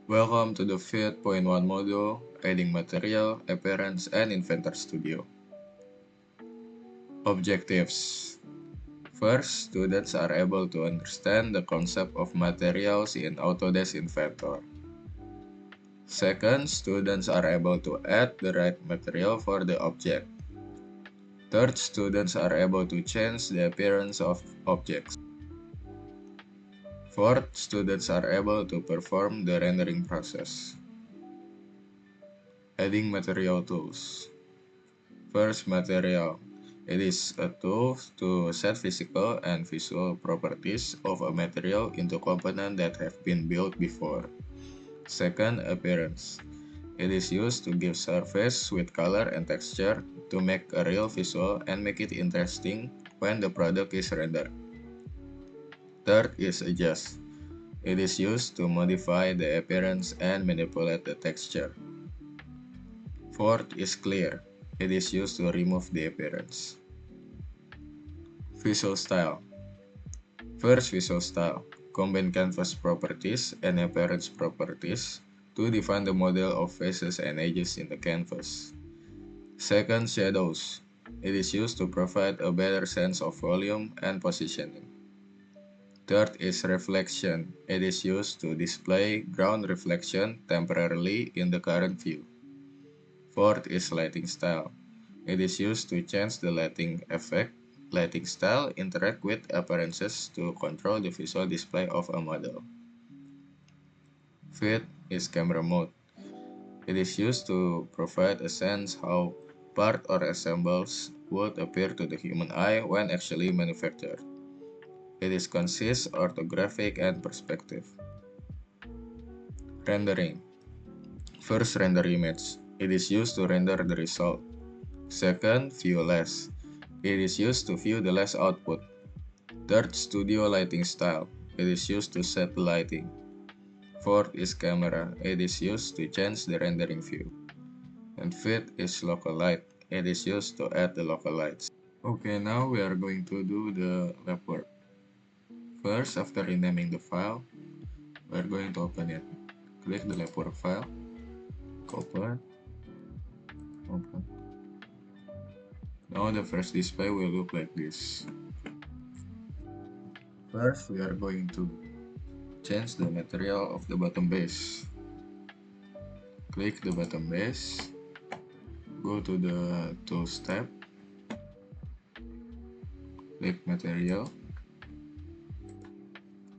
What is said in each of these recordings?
Welcome to the Fit.1 module, Adding Material, Appearance, and Inventor Studio. Objectives. First, students are able to understand the concept of materials in Autodesk Inventor. Second, students are able to add the right material for the object. Third, students are able to change the appearance of objects. Fourth, students are able to perform the rendering process. Adding material tools. First, material. It is a tool to set physical and visual properties of a material into components that have been built before. Second, appearance. It is used to give surface with color and texture to make a real visual and make it interesting when the product is rendered. Third is adjust. It is used to modify the appearance and manipulate the texture. Fourth is clear. It is used to remove the appearance. Visual style. First, visual style. Combine canvas properties and appearance properties to define the model of faces and edges in the canvas. Second, shadows. It is used to provide a better sense of volume and positioning. Third is reflection. It is used to display ground reflection temporarily in the current view. Fourth is lighting style. It is used to change the lighting effect. Lighting style interact with appearances to control the visual display of a model. Fifth is camera mode. It is used to provide a sense how part or assembles would appear to the human eye when actually manufactured. It is consists orthographic and perspective. Rendering. First, render image. It is used to render the result. Second, view less. It is used to view the less output. Third, studio lighting style. It is used to set the lighting. Fourth is camera. It is used to change the rendering view. And fifth is local light. It is used to add the local lights. Okay, now we are going to do the lab work. First, after renaming the file, we are going to open it. Click the lab work file. Open. Open. Now the first display will look like this. First, we are going to change the material of the bottom base. Click the bottom base. Go to the Tools tab. Click Material.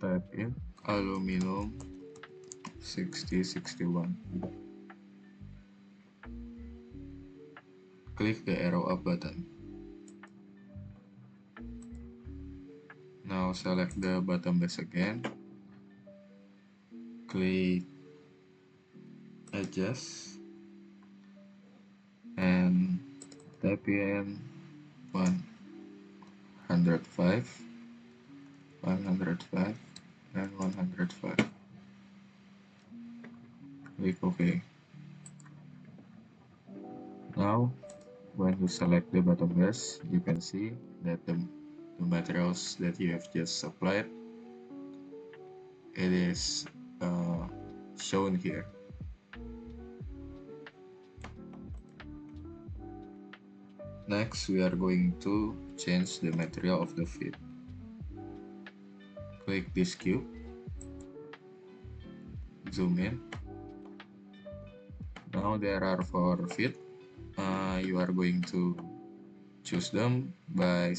Type in aluminum 6061. Click the arrow up button. Now select the bottom base again. Click Adjust and type in 105, 105, and 105. Click OK. Now, when you select the bottom base, you can see that the materials that you have just applied, it is shown here. Next, we are going to change the material of the feet. Click this cube, zoom in. Now there are 4 feet. You are going to choose them by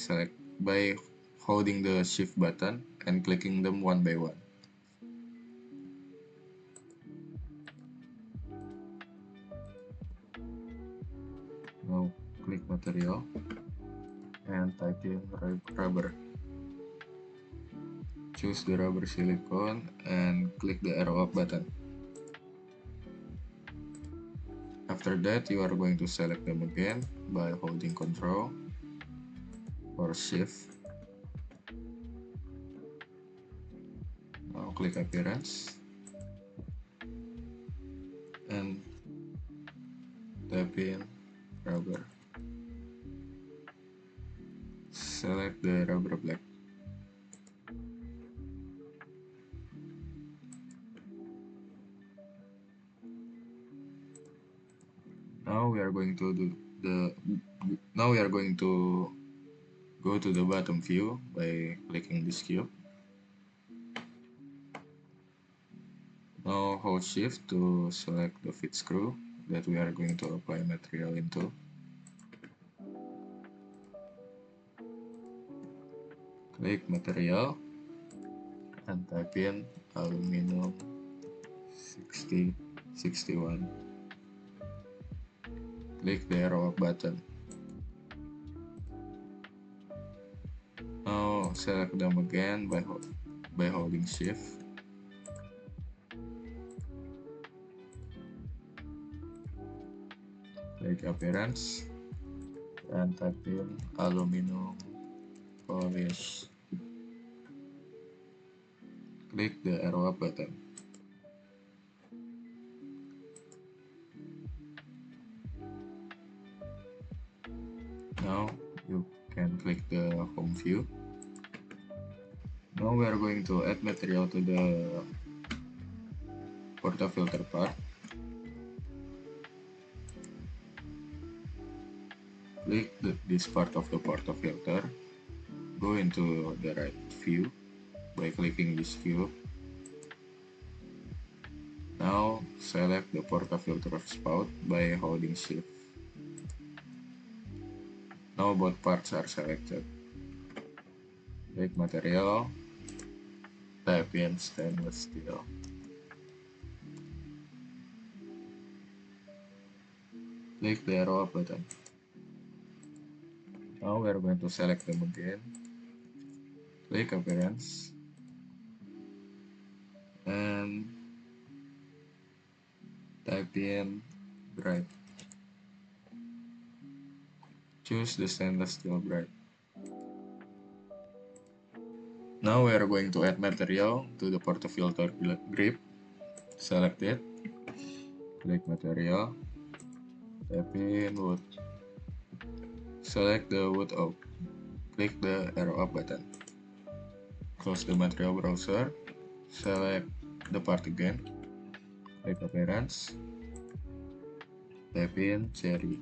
holding the shift button and clicking them one by one. Now click material and type in rubber. Choose the rubber silicone and click the arrow up button. After that, you are going to select them again by holding Ctrl or Shift. Now click Appearance and type in rubber. Select the rubber black. are going to do now we are going to go to the bottom view by clicking this cube. Now hold shift to select the fit screw that we are going to apply material into. Click material and type in aluminum 6061. Click the arrow up button. Now select them again by holding shift. Click appearance and type in aluminum polish. Click the arrow up button. Now you can click the home view. Now we are going to add material to the portafilter part. Click this part of the portafilter. Go into the right view by clicking this view. Now select the portafilter spout by holding shift. Now both parts are selected. Click material, type in stainless steel. Click the arrow up button. Now we are going to select them again. Click appearance and type in bright. Choose the stainless steel bright. Now we are going to add material to the portafilter grip. Select it. Click material. Type in wood. Select the wood oak. Click the arrow up button. Close the material browser. Select the part again. Click appearance. Type in cherry.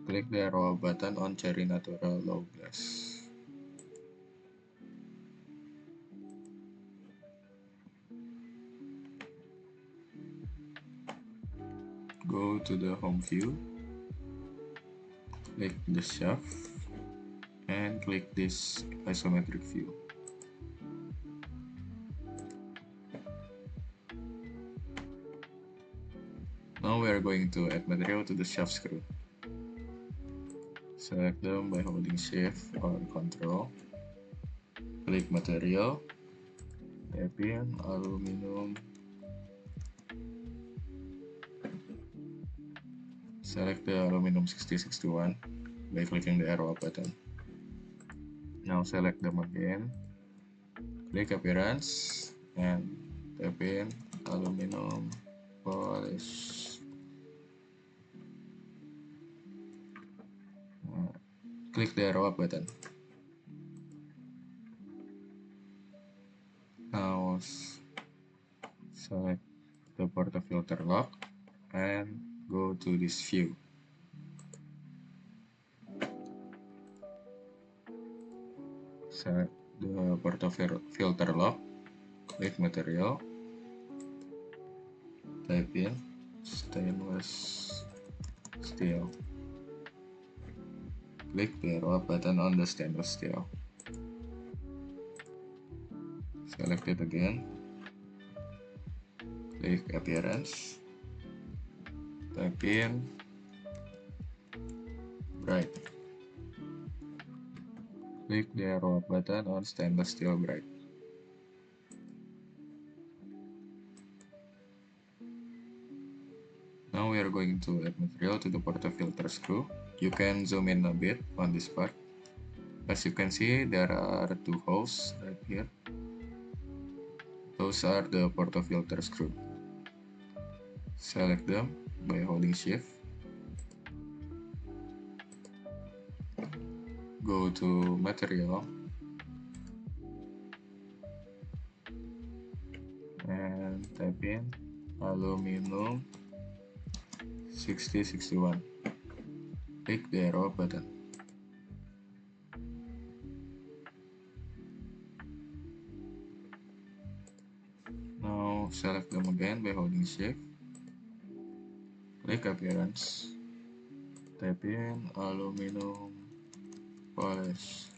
Click the arrow up button on cherry natural low glass. Go to the home view. Click the shaft and click this isometric view. Now we are going to add material to the shaft screw. Select them by holding shift or control. Click material. Type in aluminum. Select the aluminum 6061 by clicking the arrow up button. Now select them again. Click appearance and type in aluminum polish. Click the arrow up button. Now select the portafilter lock and go to this view. Select the portafilter lock. Click material. Type in stainless steel. Click the arrow up button on the stainless steel. Select it again. Click appearance. Type in bright. Click the arrow up button on stainless steel bright. Now we are going to add material to the portafilter screw. You can zoom in a bit on this part. As you can see, there are two holes right here. Those are the portafilter screw. Select them by holding shift. Go to material and type in aluminum 6061. Click the arrow button. Now select them again by holding shift. Click appearance. Type in aluminum polish.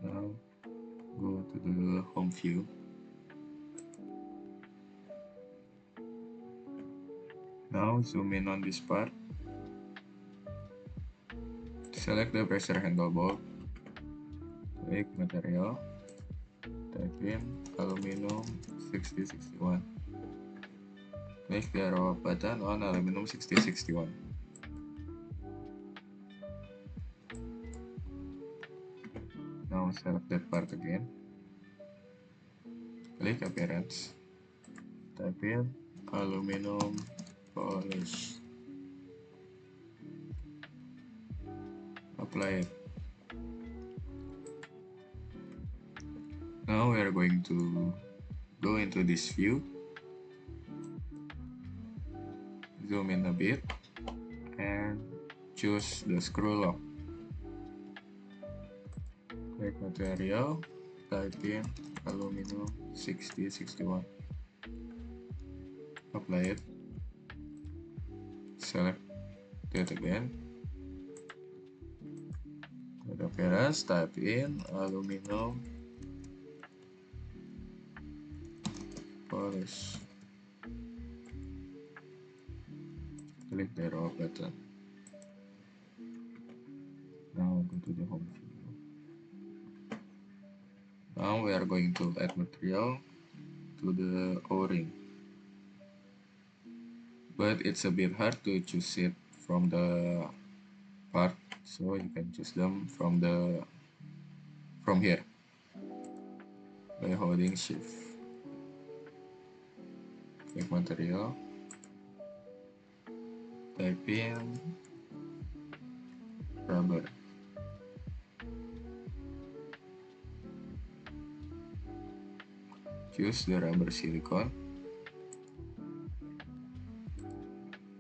Now go to the home view. Now zoom in on this part. Select the pressure handle bolt. Click material. Type in aluminum 6061. Click the arrow up button on aluminum 6061. Now select that part again. Click appearance. Type in aluminum polish. Apply it. Now we are going to go into this view. Zoom in a bit and choose the screw lock. Click material, type in aluminum 6061. Apply it. Select it again. With appearance, type in aluminum polish. Click the arrow button. Now go to the home view. Now we are going to add material to the O-ring. But it's a bit hard to choose it from the part, so you can choose them from here by holding shift. Click material, type in rubber. Choose the rubber silicone.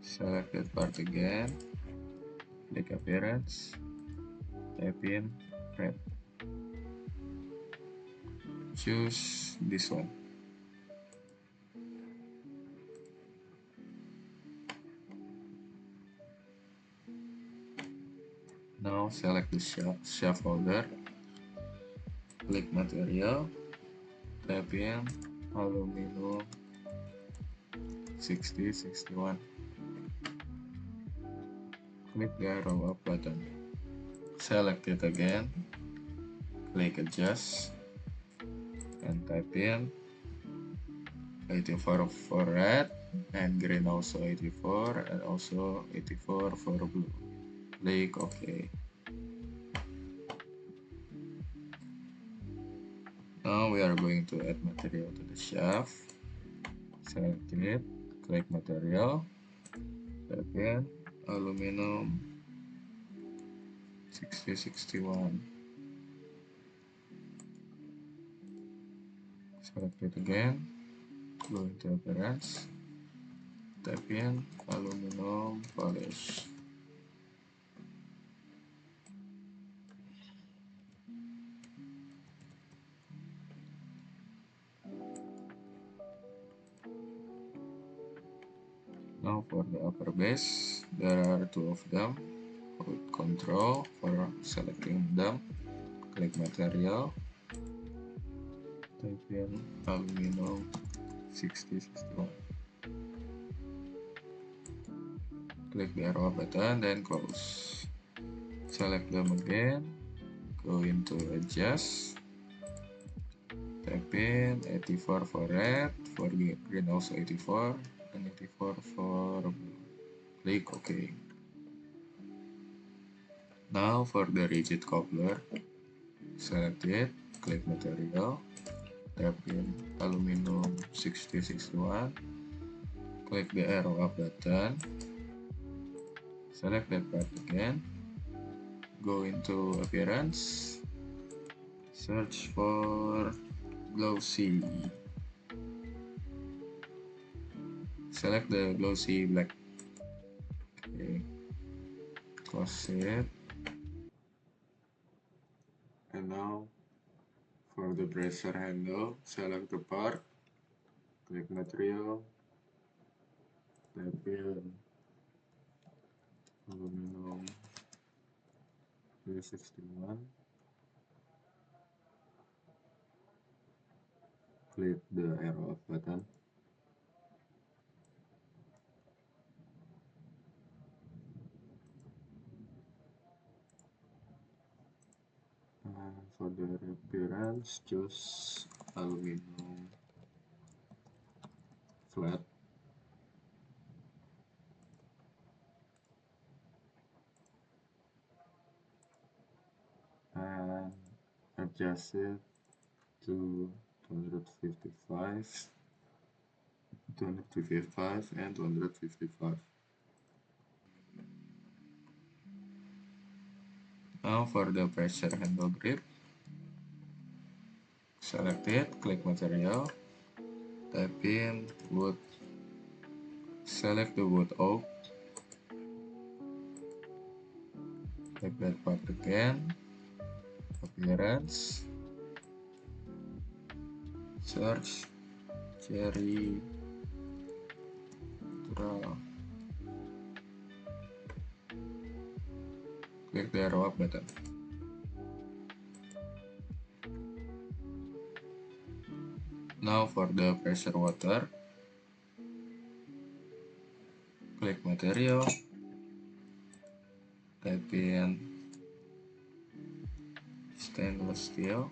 Select that part again. Click appearance. Type in red. Choose this one. Now select the shaft holder. Click material. Type in aluminum 6061. Click the arrow up button. Select it again. Click adjust and type in 84 for red and green, also 84 and also 84 for blue. Click OK. Now we are going to add material to the shaft. Select it, click material, type in aluminum 6061. Select it again, go into appearance, type in aluminum polish. Now for the upper base, there are two of them. Hold Control for selecting them. Click material, type in aluminum 6061. Click the arrow button, then close. Select them again, go into adjust, type in 84 for red, for green also 84, and 84 for blue. Click OK. Now for the rigid coupler, select it, click material, type in aluminum 6061, click the arrow up button, select that part again, go into appearance, search for glossy, select the glossy black. Okay, close it. And now for the bracer handle, select the part, click material, type in aluminum 361, click the arrow up button, and for the appearance, choose aluminum flat. And adjust it to 255, 255 and 255. Now for the pressure handle grip, select it, click material, type in wood, select the wood oak, click that part again, appearance, search cherry draw, click the arrow up button. Now for the pressure water, click material, type in stainless steel,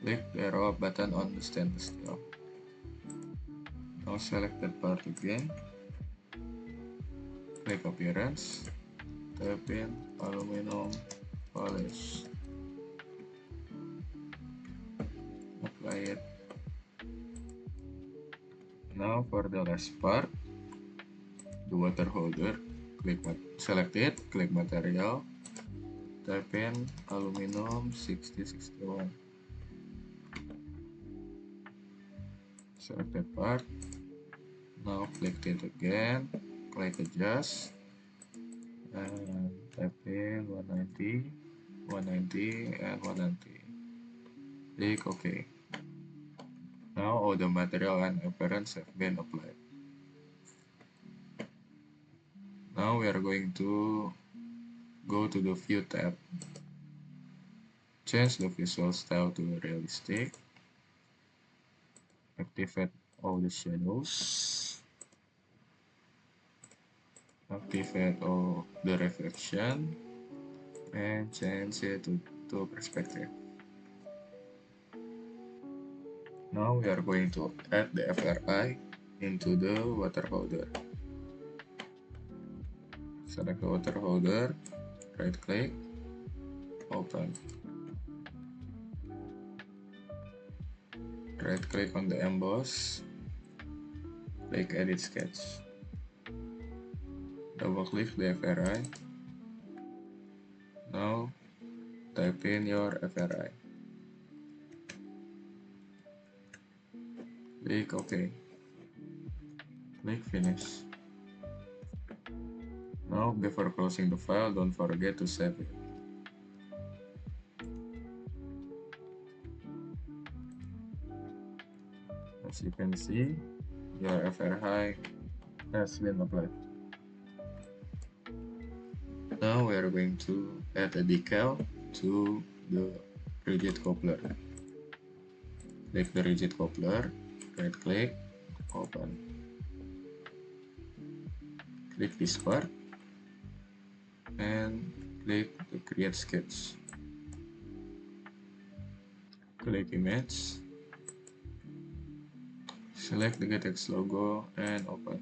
click the arrow up button on the stainless steel. Now select that part again, click appearance, type in aluminum polish, apply it. Now for the last part, the water holder, select it, click material, type in aluminum 6061, select that part. Now click it again, click adjust, and type in 190, 190 and 190. Click OK. Now all the material and appearance have been applied. Now we are going to go to the View tab, change the visual style to realistic, activate all the shadows, activate all the reflection, and change it to perspective. Now we are going to add the FRI into the water holder. Select the water holder, right click, open. Right click on the emboss, click edit sketch. Double click the FRI. Now type in your FRI. Click OK. Click finish. Now before closing the file, don't forget to save it. As you can see, your FRI has been applied. Now we are going to add a decal to the rigid coupler. Click the rigid coupler, right click, open. Click this part and click the create sketch. Click image, select the GTX logo and open.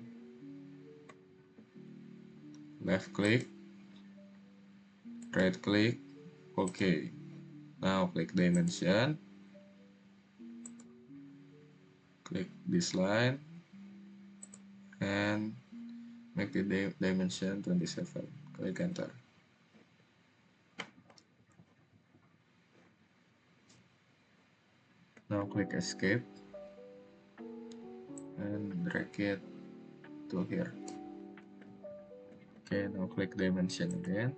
Left click, right click, OK. Now click dimension, this line and make the dimension 27. Click enter. Now click escape and drag it to here. Okay, now click dimension again.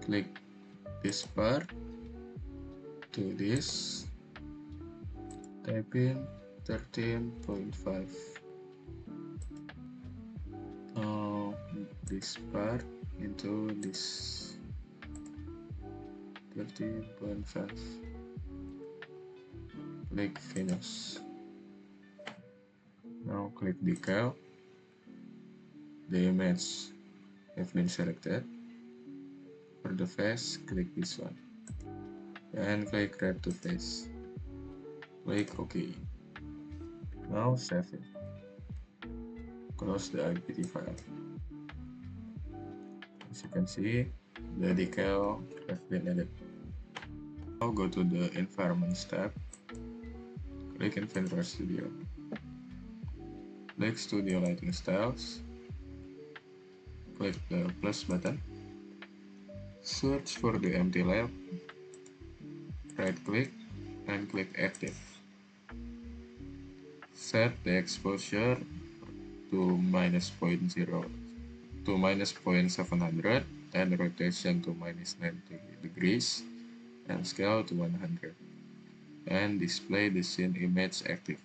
Click this part to this. Type in 13.5. Now this part into this 13.5. Click finish. Now click decal. The image have been selected. For the face, click this one. And click wrap to face. Click OK. Now save it. Close the IPT file. As you can see, the decal have been added. Now go to the Environments tab. Click Inventor Studio. Click Studio Lighting Styles. Click the plus button. Search for the empty lamp. Right click and click Active. Set the exposure to -0 to -0.700 and rotation to -90 degrees and scale to 100 and display the scene image active.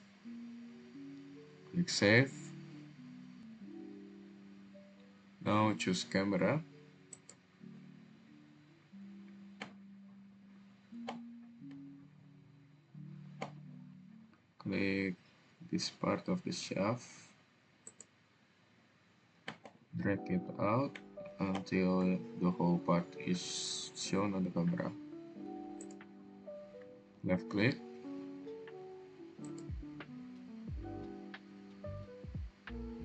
Click save. Now choose camera. Click this part of the shaft. Drag it out until the whole part is shown on the camera. Left click.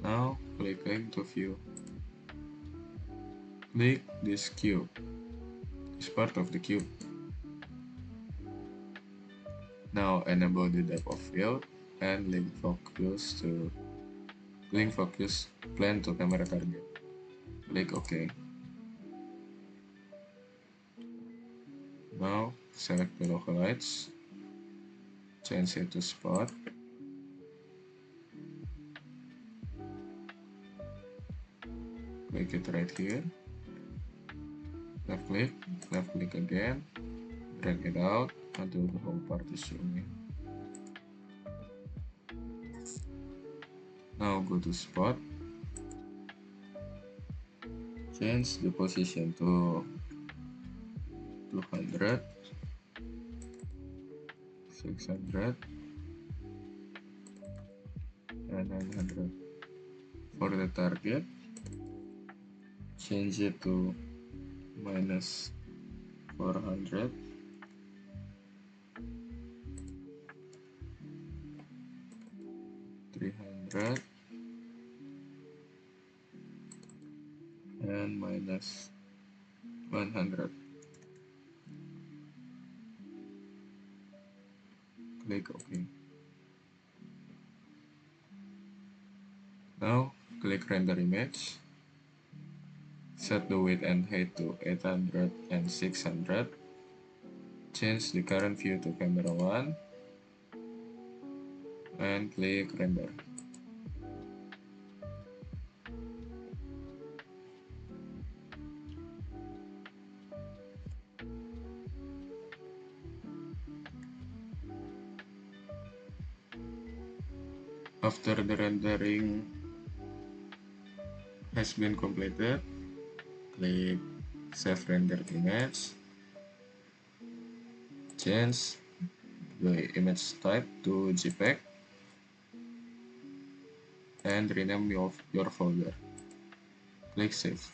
Now click link to view. Click this cube, this part of the cube. Now enable the depth of field and link focus plan to camera target. Click OK. Now select the local lights, change it to spot. Click it right here. Left click again, drag it out until the whole part is showing. Now go to spot, change the position to 200, 600, and 900. For the target, change it to -400, 300, and -100. Click OK. Now click render image. Set the width and height to 800 and 600. Change the current view to camera 1 and click render. After the rendering has been completed, click Save Rendered Image. Change the image type to JPEG and rename your folder. Click Save.